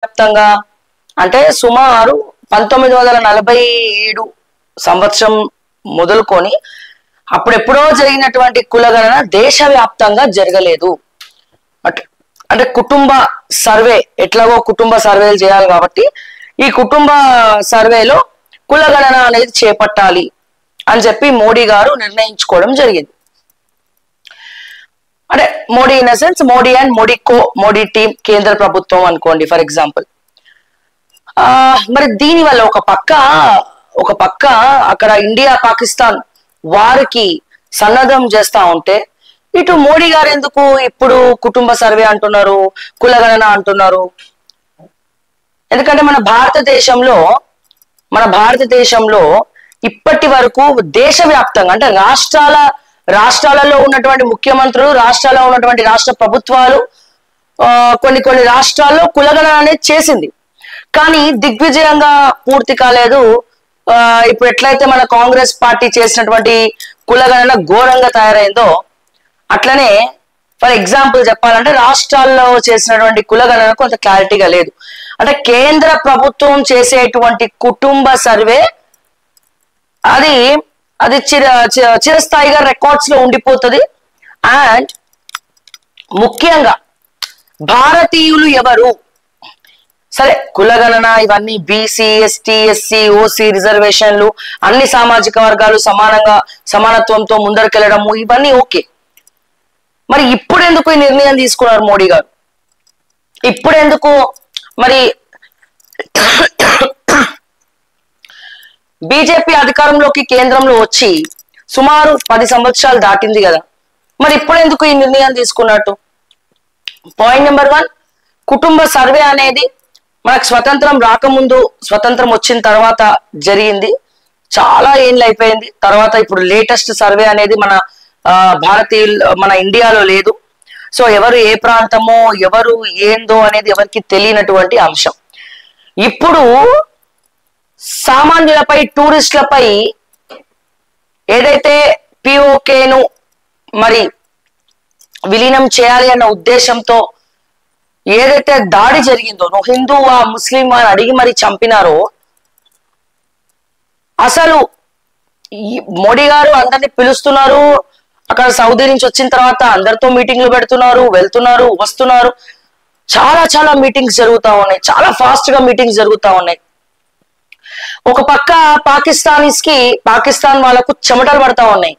వ్యాప్తంగా అంటే సుమారు 1947 సంవత్సరం మొదలుకొని అప్పుడెప్పుడో జరిగినటువంటి కులగణన దేశవ్యాప్తంగా జరగలేదు. అంటే కుటుంబ సర్వే ఎట్లాగో కుటుంబ సర్వేలు చేయాలి కాబట్టి ఈ కుటుంబ సర్వేలో కులగణన అనేది చేపట్టాలి అని చెప్పి మోడీ గారు నిర్ణయించుకోవడం జరిగింది. అంటే Modi in sense Modi and Modi team కేంద్ర ప్రభుత్వం అనుకోండి ఫర్ ఎగ్జాంపుల్. మరి దీని వల్ల ఒక పక్క అక్కడ ఇండియా పాకిస్తాన్ వారికి సన్నద్ధం చేస్తా ఉంటే ఇటు మోడీ గారు ఎందుకు ఇప్పుడు కుటుంబ సర్వే అంటున్నారు, కులగణన అంటున్నారు? ఎందుకంటే మన భారతదేశంలో ఇప్పటి వరకు దేశవ్యాప్తంగా అంటే రాష్ట్రాలలో ఉన్నటువంటి ముఖ్యమంత్రులు, రాష్ట్రాల్లో ఉన్నటువంటి రాష్ట్ర ప్రభుత్వాలు కొన్ని రాష్ట్రాల్లో కులగణన అనేది చేసింది, కానీ దిగ్విజయంగా పూర్తి కాలేదు. ఇప్పుడు ఎట్లయితే మన కాంగ్రెస్ పార్టీ చేసినటువంటి కులగణన ఘోరంగా తయారైందో అట్లనే ఫర్ ఎగ్జాంపుల్ చెప్పాలంటే రాష్ట్రాల్లో చేసినటువంటి కులగణన కొంత క్లారిటీగా లేదు. అంటే కేంద్ర ప్రభుత్వం చేసేటువంటి కుటుంబ సర్వే అది చిరస్థాయిగా రికార్డ్స్ లో ఉండిపోతుంది. అండ్ ముఖ్యంగా భారతీయులు ఎవరు, సరే కులగణన ఇవన్నీ బీసీ, ఎస్టీ, ఎస్సీ, ఓసీ రిజర్వేషన్లు అన్ని సామాజిక వర్గాలు సమానత్వంతో ముందరికెళ్ళడము ఇవన్నీ ఓకే. మరి ఇప్పుడు ఎందుకు ఈ నిర్ణయం తీసుకున్నారు మోడీ గారు? ఇప్పుడెందుకు మరి బీజేపీ అధికారంలోకి కేంద్రంలో వచ్చి సుమారు 10 సంవత్సరాలు దాటింది కదా, మరి ఇప్పుడెందుకు ఈ నిర్ణయం తీసుకున్నట్టు? పాయింట్ నెంబర్ 1, కుటుంబ సర్వే అనేది మనకు స్వతంత్రం రాకముందు, స్వతంత్రం వచ్చిన తర్వాత జరిగింది, చాలా ఏళ్ళు అయిపోయింది. తర్వాత ఇప్పుడు లేటెస్ట్ సర్వే అనేది మన ఇండియాలో లేదు. సో ఎవరు ఏ ప్రాంతమో ఎవరు ఏందో అనేది ఎవరికి తెలియనటువంటి అంశం. ఇప్పుడు సామాన్యులపై, టూరిస్టులపై ఏదైతే పిఓకేను మరి విలీనం చేయాలి అన్న ఉద్దేశంతో ఏదైతే దాడి జరిగిందో, నువ్వు హిందువా ముస్లిం అని అడిగి మరి చంపినారో, అసలు మోడీ గారు అందరినీ పిలుస్తున్నారు. అక్కడ సౌదీ నుంచి వచ్చిన తర్వాత అందరితో మీటింగ్లు పెడుతున్నారు, వెళ్తున్నారు, వస్తున్నారు. చాలా మీటింగ్స్ జరుగుతూ ఉన్నాయి, చాలా ఫాస్ట్ గా మీటింగ్స్ జరుగుతూ ఉన్నాయి. ఒక పక్క పాకిస్తాన్ వాళ్ళకు చెమటలు పడతా ఉన్నాయి.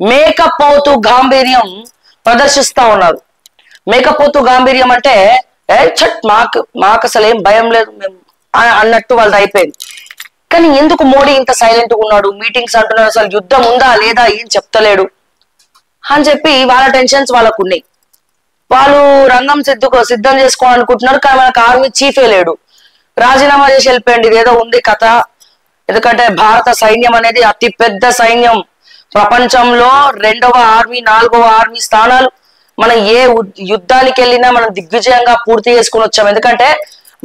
మేకపోతు గాంభీర్యం ప్రదర్శిస్తా ఉన్నారు. మేకపోతు గాంభీర్యం అంటే మాకు అసలు ఏం భయం లేదు మేము అన్నట్టు వాళ్ళది అయిపోయింది. కానీ ఎందుకు మోడీ ఇంత సైలెంట్ గా ఉన్నాడు? మీటింగ్స్ అంటున్నారు, అసలు యుద్ధం ఉందా లేదా ఏం చెప్తలేడు అని చెప్పి వాళ్ళ టెన్షన్స్ వాళ్ళకు ఉన్నాయి. వాళ్ళు రంగం సిద్ధం చేసుకోవాలనుకుంటున్నారు, కానీ మనకు ఆర్మీ చీఫే లేడు. రాజీనామా చేసి వెళ్ళిపోయింది, ఇదేదో ఉంది కథ. ఎందుకంటే భారత సైన్యం అనేది అతి పెద్ద సైన్యం, ప్రపంచంలో 2వ ఆర్మీ 4వ ఆర్మీ స్థానాలు. మనం ఏ యుద్ధానికి వెళ్ళినా మనం దిగ్విజయంగా పూర్తి చేసుకుని వచ్చాం. ఎందుకంటే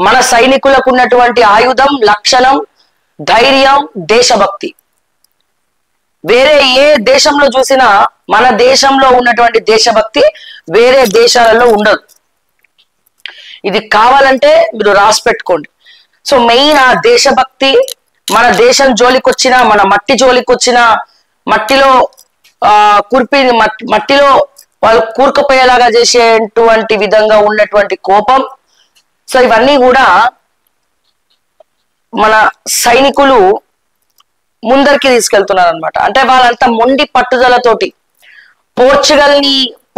మన సైనికులకు ఉన్నటువంటి ఆయుధం, లక్షణం, ధైర్యం, దేశభక్తి. వేరే ఏ దేశంలో చూసినా మన దేశంలో ఉన్నటువంటి దేశభక్తి వేరే దేశాలలో ఉండదు. ఇది కావాలంటే మీరు రాసి పెట్టుకోండి. సో మెయిన్ ఆ దేశభక్తి, మన దేశం జోలికి వచ్చినా, మన మట్టి జోలికి వచ్చినా, మట్టిలో మట్టిలో వాళ్ళు కూరుకుపోయేలాగా చేసేటువంటి విధంగా ఉన్నటువంటి కోపం. సో ఇవన్నీ కూడా మన సైనికులు ముందరికి తీసుకెళ్తున్నారు అనమాట. అంటే వాళ్ళంతా మొండి పట్టుదలతోటి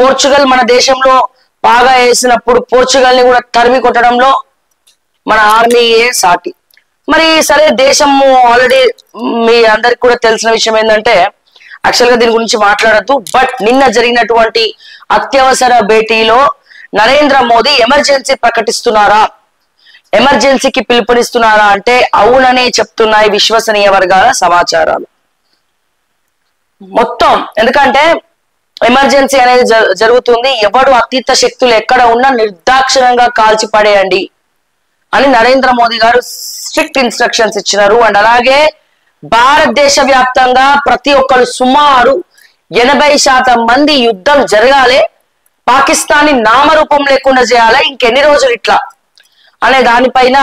పోర్చుగల్ మన దేశంలో బాగా వేసినప్పుడు పోర్చుగల్ ని కూడా తరిమి కొట్టడంలో మన ఆర్మీయే సాటి. మరి సరే, దేశము ఆల్రెడీ మీ అందరికి కూడా తెలిసిన విషయం ఏంటంటే, యాక్చువల్ గా దీని గురించి మాట్లాడద్దు, బట్ నిన్న జరిగినటువంటి అత్యవసర భేటీలో నరేంద్ర మోదీ ఎమర్జెన్సీ ప్రకటిస్తున్నారా, ఎమర్జెన్సీకి పిలుపునిస్తున్నారా అంటే అవుననే చెప్తున్నాయి విశ్వసనీయ వర్గాల సమాచారాలు మొత్తం. ఎందుకంటే ఎమర్జెన్సీ అనేది జరుగుతుంది, ఎవడు అతీత శక్తులు ఎక్కడ ఉన్నా నిర్దాక్షిణంగా కాల్చి పడేయండి అని నరేంద్ర మోదీ గారు స్ట్రిక్ట్ ఇన్స్ట్రక్షన్స్ ఇచ్చినారు. అండ్ అలాగే భారతదేశ వ్యాప్తంగా ప్రతి ఒక్కరు సుమారు 80% మంది యుద్ధం జరగాలి, పాకిస్తాన్ ని నామరూపం లేకుండా చేయాలి. ఇంకెన్ని రోజులు ఇట్లా అనే దానిపైన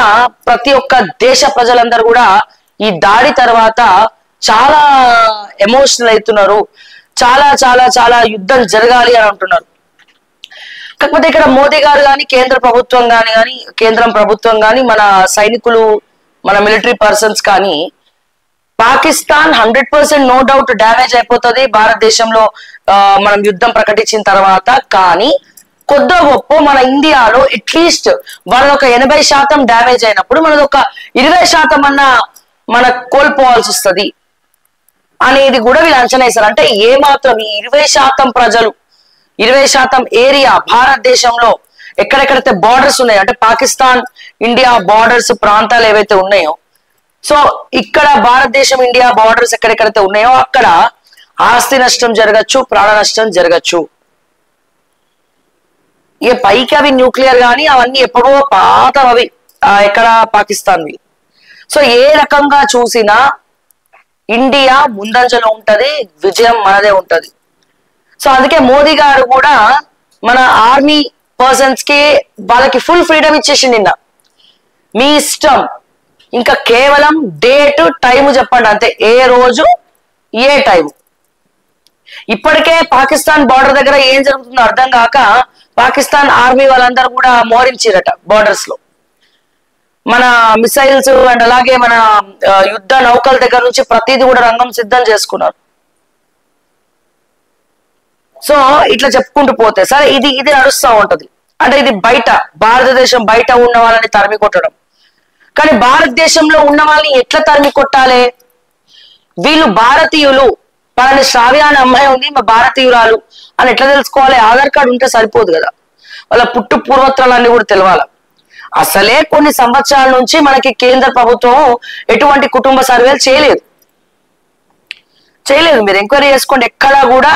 ప్రతి ఒక్క దేశ ప్రజలందరూ కూడా ఈ దాడి తర్వాత చాలా ఎమోషనల్ అవుతున్నారు. చాలా చాలా చాలా యుద్ధం జరగాలి అని అంటున్నారు. కాకపోతే ఇక్కడ మోదీ గారు కానీ కేంద్రం ప్రభుత్వం కానీ మన సైనికులు మన మిలిటరీ పర్సన్స్ కానీ పాకిస్తాన్ 100% నో డౌట్ డ్యామేజ్ అయిపోతుంది భారతదేశంలో మనం యుద్ధం ప్రకటించిన తర్వాత. కానీ కొద్ది గొప్ప మన ఇండియాలో అట్లీస్ట్ వాళ్ళది ఒక 80% డ్యామేజ్ అయినప్పుడు మనది ఒక 20% అన్న మనకు కోల్పోవాల్సి వస్తుంది అనేది కూడా వీళ్ళు అంచనా వేశారు. అంటే ఏ మాత్రం ఈ 20% ప్రజలు 20% ఏరియా భారతదేశంలో ఎక్కడెక్కడైతే బార్డర్స్ ఉన్నాయో అంటే పాకిస్తాన్ ఇండియా బార్డర్స్ ప్రాంతాలు ఏవైతే ఉన్నాయో, సో ఇక్కడ భారతదేశం ఇండియా బార్డర్స్ ఎక్కడెక్కడైతే ఉన్నాయో అక్కడ ఆస్తి నష్టం జరగచ్చు, ప్రాణ నష్టం జరగచ్చు. ఇక పైకి అవి న్యూక్లియర్ కానీ అవన్నీ ఎప్పుడో పాతవి ఎక్కడ పాకిస్తాన్వి. సో ఏ రకంగా చూసినా ఇండియా ముందంజలో ఉంటది, విజయం మనదే ఉంటది. సో అందుకే మోదీ గారు కూడా మన ఆర్మీ పర్సన్స్ కి వాళ్ళకి ఫుల్ ఫ్రీడమ్ ఇచ్చేసి నిన్న మీ ఇష్టం, ఇంకా కేవలం డేట్ టైం చెప్పండి అంతే, ఏ రోజు ఏ టైం. ఇప్పటికే పాకిస్తాన్ బార్డర్ దగ్గర ఏం జరుగుతుందో అర్థం కాక పాకిస్తాన్ ఆర్మీ వాళ్ళందరూ కూడా మోరించారట బార్డర్స్ లో. మన మిసైల్స్ అండ్ అలాగే మన యుద్ధ నౌకల దగ్గర నుంచి ప్రతిదీ కూడా రంగం సిద్ధం చేసుకున్నారు. సో ఇట్లా చెప్పుకుంటూ పోతే సరే ఇది నడుస్తూ ఉంటది. అంటే ఇది బయట భారతదేశం బయట ఉన్న వాళ్ళని తరిమి కొట్టడం. కానీ భారతదేశంలో ఉన్న వాళ్ళని ఎట్లా తరిమి కొట్టాలి? వీళ్ళు భారతీయులు, వాళ్ళని శ్రావ్య అనే అమ్మాయి ఉంది మా భారతీయురాలు అని ఎట్లా తెలుసుకోవాలి? ఆధార్ కార్డు ఉంటే సరిపోదు కదా, వాళ్ళ పుట్టు పూర్వత్రాలన్నీ కూడా తెలవాలి. అసలే కొన్ని సంవత్సరాల నుంచి మనకి కేంద్ర ప్రభుత్వం ఎటువంటి కుటుంబ సర్వేలు చేయలేదు. మీరు ఎంక్వైరీ చేసుకోండి, ఎక్కడా కూడా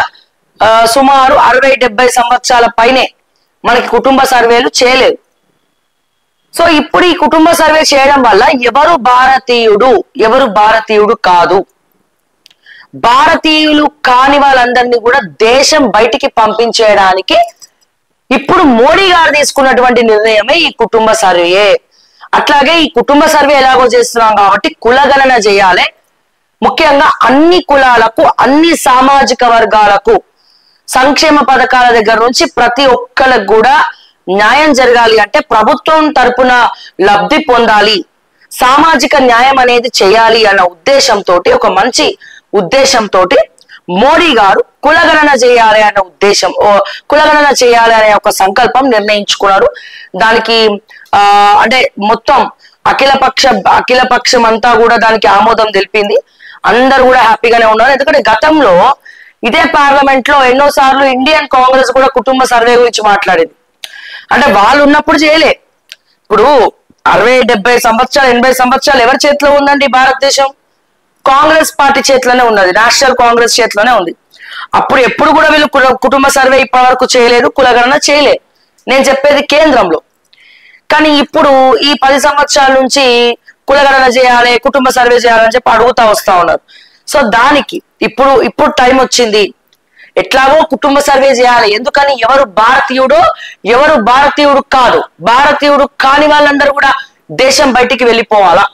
సుమారు 60-70 సంవత్సరాల పైనే మనకి కుటుంబ సర్వేలు చేయలేదు. సో ఇప్పుడు ఈ కుటుంబ సర్వే చేయడం వల్ల ఎవరు భారతీయుడు కాదు, భారతీయులు కాని వాళ్ళందరినీ కూడా దేశం బయటికి పంపించేయడానికి ఇప్పుడు మోడీ గారు తీసుకున్నటువంటి నిర్ణయమే ఈ కుటుంబ సర్వే. అట్లాగే ఈ కుటుంబ సర్వే ఎలాగో చేస్తున్నాం కాబట్టి కులగణన చేయాలి. ముఖ్యంగా అన్ని కులాలకు, అన్ని సామాజిక వర్గాలకు సంక్షేమ పథకాల దగ్గర నుంచి ప్రతి ఒక్కరికి కూడా న్యాయం జరగాలి అంటే ప్రభుత్వం తరపున లబ్ధి పొందాలి, సామాజిక న్యాయం అనేది చేయాలి అన్న ఉద్దేశంతో, ఒక మంచి ఉద్దేశంతో మోడీ గారు కులగణన చేయాలి అనే కులగణన చేయాలి అనే ఒక సంకల్పం నిర్ణయించుకున్నారు. దానికి అంటే మొత్తం అఖిల పక్షం అంతా కూడా దానికి ఆమోదం తెలిపింది. అందరు కూడా హ్యాపీగానే ఉన్నారు. ఎందుకంటే గతంలో ఇదే పార్లమెంట్ లో ఎన్నోసార్లు ఇండియన్ కాంగ్రెస్ కూడా కుటుంబ సర్వే గురించి మాట్లాడింది. అంటే వాళ్ళు ఉన్నప్పుడు చేయలే. ఇప్పుడు 60-70 సంవత్సరాలు 80 సంవత్సరాలు ఎవరి చేతిలో ఉందండి భారతదేశం? కాంగ్రెస్ పార్టీ చేతిలోనే ఉన్నది, నేషనల్ కాంగ్రెస్ చేతిలోనే ఉంది. అప్పుడు ఎప్పుడు కూడా వీళ్ళు కుటుంబ సర్వే ఇప్పటి వరకు చేయలేదు, కులగణన చేయలేదు. నేను చెప్పేది కేంద్రంలో. కానీ ఇప్పుడు ఈ 10 సంవత్సరాల నుంచి కులగణన చేయాలి, కుటుంబ సర్వే చేయాలని చెప్పి అడుగుతా వస్తా ఉన్నారు. సో దానికి ఇప్పుడు టైం వచ్చింది, ఎట్లాగో కుటుంబ సర్వే చేయాలి. ఎందుకని ఎవరు భారతీయుడు కాదు, భారతీయుడు కాని వాళ్ళందరూ కూడా దేశం బయటికి వెళ్ళిపోవాలా.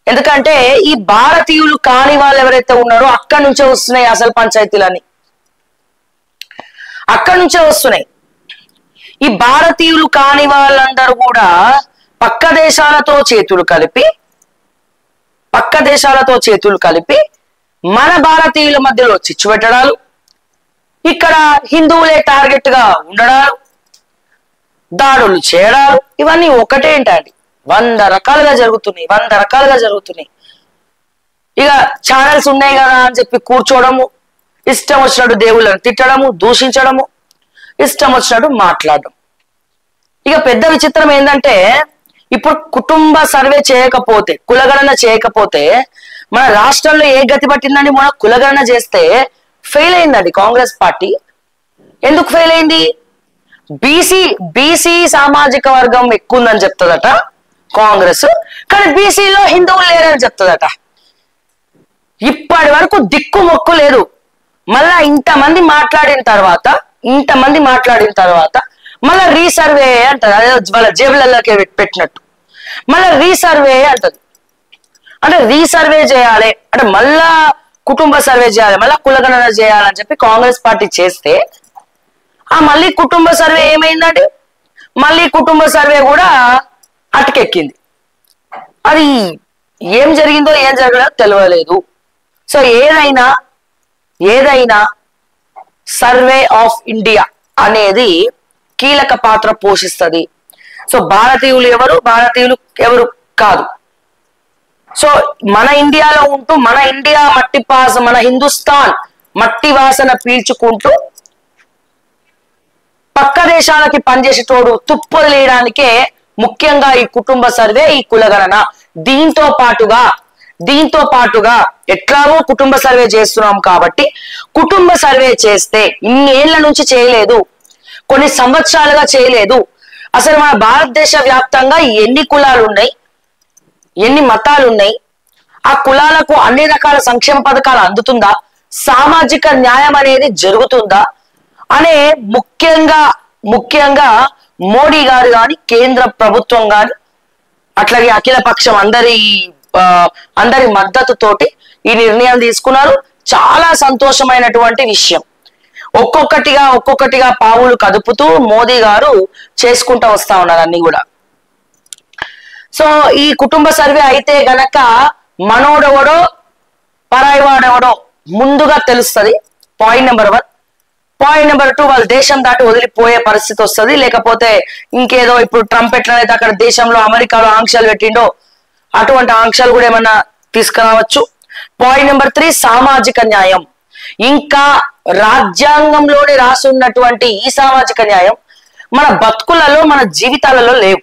ఎందుకంటే ఈ భారతీయులు కాని వాళ్ళు ఎవరైతే ఉన్నారో అక్కడి నుంచే వస్తున్నాయి అసలు పంచాయతీలన్నీ, అక్కడి నుంచే వస్తున్నాయి. ఈ భారతీయులు కాని వాళ్ళందరూ కూడా పక్క దేశాలతో చేతులు కలిపి మన భారతీయుల మధ్యలో చిచ్చు పెట్టడాలు, ఇక్కడ హిందువులే టార్గెట్ గా ఉండడాలు, దాడులు చేయడాలు, ఇవన్నీ ఒకటేంటండి 100 రకాలుగా జరుగుతున్నాయి. ఇక ఛానల్స్ ఉన్నాయి కదా అని చెప్పి కూర్చోవడము, ఇష్టం వచ్చినట్టు దేవుళ్ళని తిట్టడము, దూషించడము, ఇష్టం వచ్చినట్టు మాట్లాడడం. ఇక పెద్ద విచిత్రం ఏంటంటే ఇప్పుడు కుటుంబ సర్వే చేయకపోతే, కులగణన చేయకపోతే మన రాష్ట్రంలో ఏ గతి పట్టిందండి? మన కులగణన చేస్తే ఫెయిల్ అయిందండి కాంగ్రెస్ పార్టీ. ఎందుకు ఫెయిల్ అయింది? బీసీ సామాజిక వర్గం ఎక్కువ ఉందని చెప్తుందట కాంగ్రెస్, కానీ బీసీలో హిందువులు లేరని చెప్తుందట. ఇప్పటి వరకు దిక్కు మొక్కు లేదు. మళ్ళా ఇంతమంది మాట్లాడిన తర్వాత మళ్ళీ రీసర్వే అంటది, అదే వాళ్ళ జేబులలోకి పెట్టినట్టు మళ్ళీ రీసర్వే అంటది. అంటే రీసర్వే చేయాలి అంటే మళ్ళా కుటుంబ సర్వే చేయాలి, మళ్ళా కులగణన చేయాలని చెప్పి కాంగ్రెస్ పార్టీ చేస్తే ఆ మళ్ళీ కుటుంబ సర్వే ఏమైందండి, మళ్ళీ కుటుంబ సర్వే కూడా అటకెక్కింది. అది ఏం జరిగిందో ఏం జరగలేదో తెలియలేదు. సో ఏదైనా సర్వే ఆఫ్ ఇండియా అనేది కీలక పాత్ర పోషిస్తుంది. సో భారతీయులు ఎవరు కాదు. సో మన ఇండియాలో ఉంటూ మన ఇండియా మన హిందుస్థాన్ మట్టి వాసన పీల్చుకుంటూ పక్క దేశాలకి పనిచేసేటోడు తుప్పొదిలేయడానికే ముఖ్యంగా ఈ కుటుంబ సర్వే, ఈ కులగణన. దీంతో పాటుగా ఎట్లాగో కుటుంబ సర్వే చేస్తున్నాం కాబట్టి కుటుంబ సర్వే చేస్తే ఇన్నేళ్ల నుంచి చేయలేదు, కొన్ని సంవత్సరాలుగా చేయలేదు. అసలు మన భారతదేశ వ్యాప్తంగా ఎన్ని కులాలు ఉన్నాయి, ఎన్ని మతాలు ఉన్నాయి, ఆ కులాలకు అన్ని రకాల సంక్షేమ పథకాలు అందుతుందా, సామాజిక న్యాయం అనేది జరుగుతుందా అనే ముఖ్యంగా మోడీ గారు కానీ కేంద్ర ప్రభుత్వం కానీ అట్లాగే అఖిల పక్షం అందరి మద్దతుతోటి ఈ నిర్ణయం తీసుకున్నారు. చాలా సంతోషమైనటువంటి విషయం. ఒక్కొక్కటిగా పావులు కదుపుతూ మోదీ గారు చేసుకుంటూ వస్తా ఉన్నారు అన్ని కూడా. సో ఈ కుటుంబ సర్వే అయితే గనక మనోడెవడో పరాయివాడెవడో ముందుగా తెలుస్తుంది. Point number 1. పాయింట్ నెంబర్ 2, వాళ్ళు దేశం దాటి వదిలిపోయే పరిస్థితి వస్తుంది. లేకపోతే ఇంకేదో ఇప్పుడు ట్రంప్ ఎట్లనైతే అక్కడ దేశంలో అమెరికాలో ఆంక్షలు పెట్టిండో అటువంటి ఆంక్షలు కూడా ఏమన్నా తీసుకురావచ్చు. పాయింట్ నెంబర్ 3, సామాజిక న్యాయం. ఇంకా రాజ్యాంగంలోనే రాసి ఉన్నటువంటి ఈ సామాజిక న్యాయం మన బతుకులలో మన జీవితాలలో లేవు.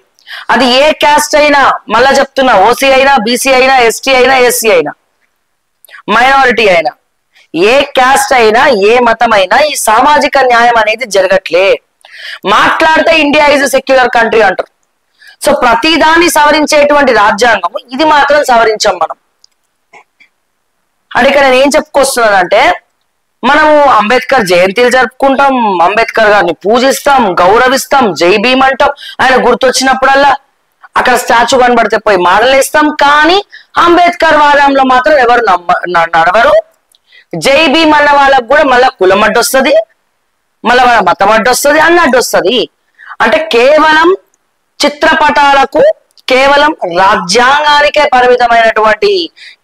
అది ఏ క్యాస్ట్ అయినా, మళ్ళా చెప్తున్నా, ఓసీ అయినా, బీసీ అయినా, ఎస్టీ అయినా, ఎస్సీ అయినా, మైనారిటీ అయినా, ఏ క్యాస్ట్ అయినా, ఏ మతం అయినా ఈ సామాజిక న్యాయం అనేది జరగట్లే. మాట్లాడితే ఇండియా ఈజ్ సెక్యులర్ కంట్రీ అంటారు. సో ప్రతిదాన్ని సవరించేటువంటి రాజ్యాంగము ఇది మాత్రం సవరించాం మనం. అంటే ఇక్కడ నేను ఏం చెప్పుకొస్తున్నానంటే, మనము అంబేద్కర్ జయంతిలు జరుపుకుంటాం, అంబేద్కర్ గారిని పూజిస్తాం, గౌరవిస్తాం, జై భీమ్ అంటాం. ఆయన గుర్తొచ్చినప్పుడల్లా అక్కడ స్టాచ్యూ కనబడితే పోయి మాడలేస్తాం. కానీ అంబేద్కర్ వాదంలో మాత్రం ఎవరు నడవరు. జై భీమ్ అన్న వాళ్ళకు కూడా మళ్ళా కులం అడ్డొస్తుంది, మళ్ళా వాళ్ళ మతం అడ్డొస్తుంది, అన్నట్టు వస్తుంది. అంటే కేవలం చిత్రపటాలకు, కేవలం రాజ్యాంగానికే పరిమితమైనటువంటి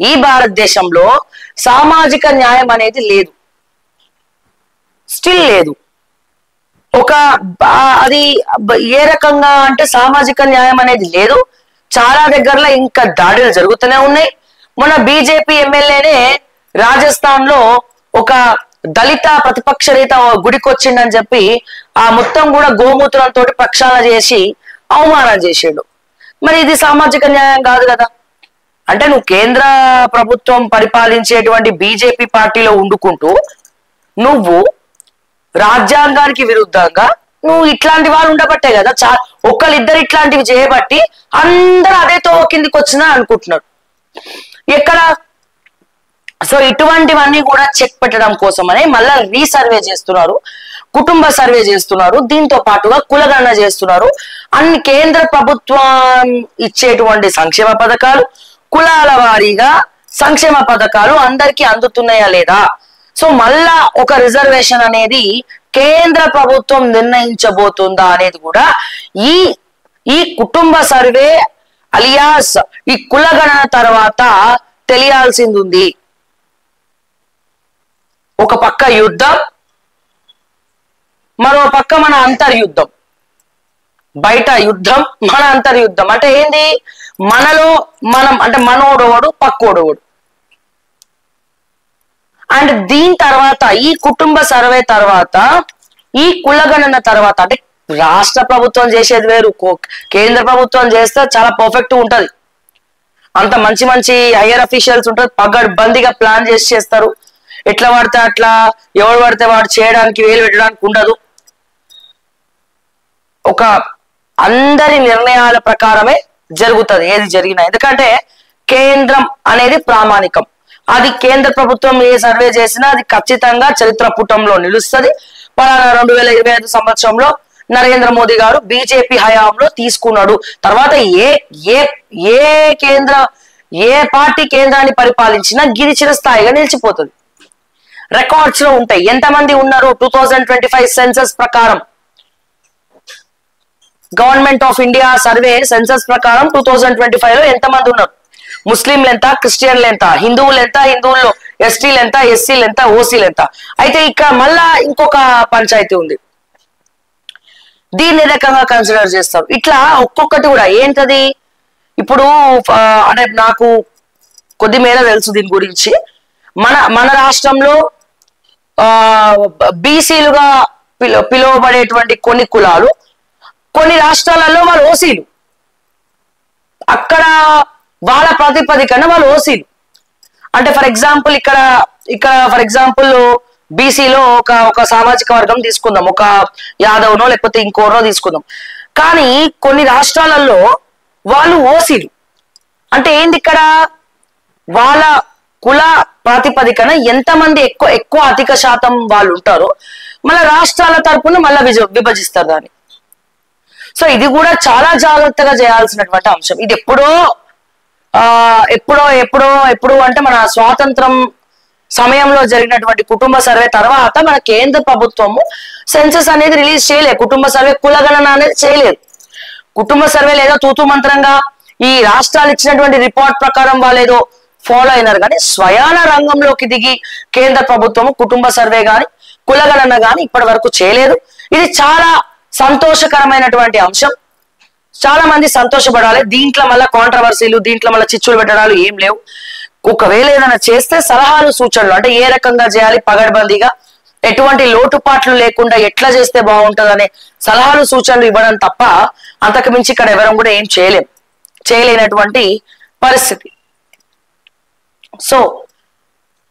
ఈ భారతదేశంలో సామాజిక న్యాయం అనేది లేదు, స్టిల్ లేదు. అది ఏ రకంగా అంటే సామాజిక న్యాయం అనేది లేదు. చాలా దగ్గరలో ఇంకా దాడులు జరుగుతూనే ఉన్నాయి. మొన్న బీజేపీ ఎమ్మెల్యేనే రాజస్థాన్ లో ఒక దళిత ప్రతిపక్ష నేత గుడికి వచ్చిండని చెప్పి ఆ మొత్తం కూడా గోమూత్రంతో ప్రక్షాళన చేసి అవమానం చేసాడు. మరి ఇది సామాజిక న్యాయం కాదు కదా. అంటే నువ్వు కేంద్ర ప్రభుత్వం పరిపాలించేటువంటి బీజేపీ పార్టీలో ఉండుకుంటూ నువ్వు రాజ్యాంగానికి విరుద్ధంగా నువ్వు ఇట్లాంటి వాళ్ళు ఉండబట్టే కదా ఒక్కరిద్దరు ఇట్లాంటివి చేయబట్టి అందరూ అదే తోవ కిందికి వచ్చినా అనుకుంటున్నాడు ఎక్కడ. సో ఇటువంటివన్నీ కూడా చెక్ పెట్టడం కోసమనే మళ్ళా రీసర్వే చేస్తున్నారు, కుటుంబ సర్వే చేస్తున్నారు, దీంతో పాటుగా కులగణన చేస్తున్నారు. అన్ని కేంద్ర ప్రభుత్వం ఇచ్చేటువంటి సంక్షేమ పథకాలు, కులాల వారీగా సంక్షేమ పథకాలు అందరికీ అందుతున్నాయా లేదా. సో మళ్ళా ఒక రిజర్వేషన్ అనేది కేంద్ర ప్రభుత్వం నిర్ణయించబోతుందా అనేది కూడా ఈ కుటుంబ సర్వే అలియాస్ ఈ కులగణన తర్వాత తెలియాల్సింది ఉంది. ఒక పక్క యుద్ధం, మరో పక్క మన అంతర్యుద్ధం. బయట యుద్ధం, మన అంతర్యుద్ధం. అంటే ఏంది, మనలో మనం అంటే మనోడోడు పక్కోడోడు. అండ్ దీని తర్వాత ఈ కుటుంబ సర్వే తర్వాత ఈ కులగణన తర్వాత అంటే రాష్ట్ర ప్రభుత్వం చేసేది వేరు, కేంద్ర ప్రభుత్వం చేస్తే చాలా పర్ఫెక్ట్ ఉంటది. అంత మంచి మంచి హైయర్ అఫీషియల్స్ ఉంటారు, పగడ్బందీగా ప్లాన్ చేసి చేస్తారు. ఎట్లా పడితే అట్లా, ఎవడు పడితే వాడు చేయడానికి వేలు పెట్టడానికి ఉండదు. ఒక అందరి నిర్ణయాల ప్రకారమే జరుగుతుంది ఏది జరిగినా. ఎందుకంటే కేంద్రం అనేది ప్రామాణికం. అది కేంద్ర ప్రభుత్వం ఏ సర్వే చేసినా అది ఖచ్చితంగా చరిత్ర పుటంలో నిలుస్తుంది. 2025 సంవత్సరంలో నరేంద్ర మోదీ గారు బీజేపీ హయాంలో తీసుకున్నాడు. తర్వాత ఏ ఏ ఏ కేంద్ర ఏ పార్టీ కేంద్రాన్ని పరిపాలించినా గిరిచిన స్థాయిగా నిలిచిపోతుంది. రికార్డ్స్ లో ఉంటాయి. ఎంతమంది ఉన్నారు 2025 సెన్సస్ ప్రకారం, government of India survey census ప్రకారం 2025 లో ఎంతమంది ఉన్నారు, ముస్లింలు ఎంత, క్రిస్టియన్లు ఎంత, హిందువులు ఎంత, హిందువుల్లో ఎస్టీలు ఎంత, ఎస్సీలు ఎంత, ఓసీలు ఎంత. అయితే ఇక్కడ మళ్ళా ఇంకొక పంచాయతీ ఉంది, దీన్ని రకంగా కన్సిడర్ చేస్తారు. ఇట్లా ఒక్కొక్కటి కూడా ఏంటది. ఇప్పుడు అంటే నాకు కొద్ది మేర తెలుసు దీని గురించి. మన రాష్ట్రంలో బీసీలుగా పిలువబడేటువంటి కొన్ని కులాలు, కొన్ని రాష్ట్రాలలో వాళ్ళు ఓసీలు, అక్కడ వాళ్ళ ప్రాతిపదికన వాళ్ళు ఓసీలు. అంటే ఫర్ ఎగ్జాంపుల్ ఇక్కడ ఫర్ ఎగ్జాంపుల్ బీసీలో ఒక సామాజిక వర్గం తీసుకుందాం, ఒక యాదవ్నో లేకపోతే ఇంకోనో తీసుకుందాం. కానీ కొన్ని రాష్ట్రాలలో వాళ్ళు ఓసీలు. అంటే ఏంది, ఇక్కడ వాళ్ళ కుల ప్రాతిపదికన ఎంతమంది ఎక్కువ అధిక శాతం వాళ్ళు ఉంటారో మళ్ళీ రాష్ట్రాల తరపున మళ్ళీ విభజిస్తారు దాన్ని. సో ఇది కూడా చాలా జాగ్రత్తగా చేయాల్సినటువంటి అంశం. ఇది ఎప్పుడో అంటే మన స్వాతంత్రం సమయంలో జరిగినటువంటి కుటుంబ సర్వే తర్వాత మన కేంద్ర ప్రభుత్వము సెన్సస్ అనేది రిలీజ్ చేయలేదు. కుటుంబ సర్వే కులగణన అనేది చేయలేదు. కుటుంబ సర్వే లేదా తూతు మంత్రంగా ఈ రాష్ట్రాలు ఇచ్చినటువంటి రిపోర్ట్ ప్రకారం వాళ్ళు ఏదో ఫాలో అయినారు. కానీ స్వయాన రంగంలోకి దిగి కేంద్ర ప్రభుత్వము కుటుంబ సర్వే గాని కులగణన గాని ఇప్పటి వరకు చేయలేదు. ఇది చాలా సంతోషకరమైనటువంటి అంశం. చాలా మంది సంతోషపడాలి. దీంట్లో మళ్ళీ కాంట్రవర్సీలు, దీంట్లో మళ్ళీ చిచ్చులు పెట్టడాలు ఏం లేవు. ఒకవేళ ఏదైనా చేస్తే సలహాలు సూచనలు, అంటే ఏ రకంగా చేయాలి, పగడ్బందీగా ఎటువంటి లోటుపాట్లు లేకుండా ఎట్లా చేస్తే బాగుంటుంది అనే సలహాలు సూచనలు ఇవ్వడం తప్ప అంతకు మించి ఇక్కడ ఎవరం కూడా ఏం చేయలేనటువంటి పరిస్థితి. సో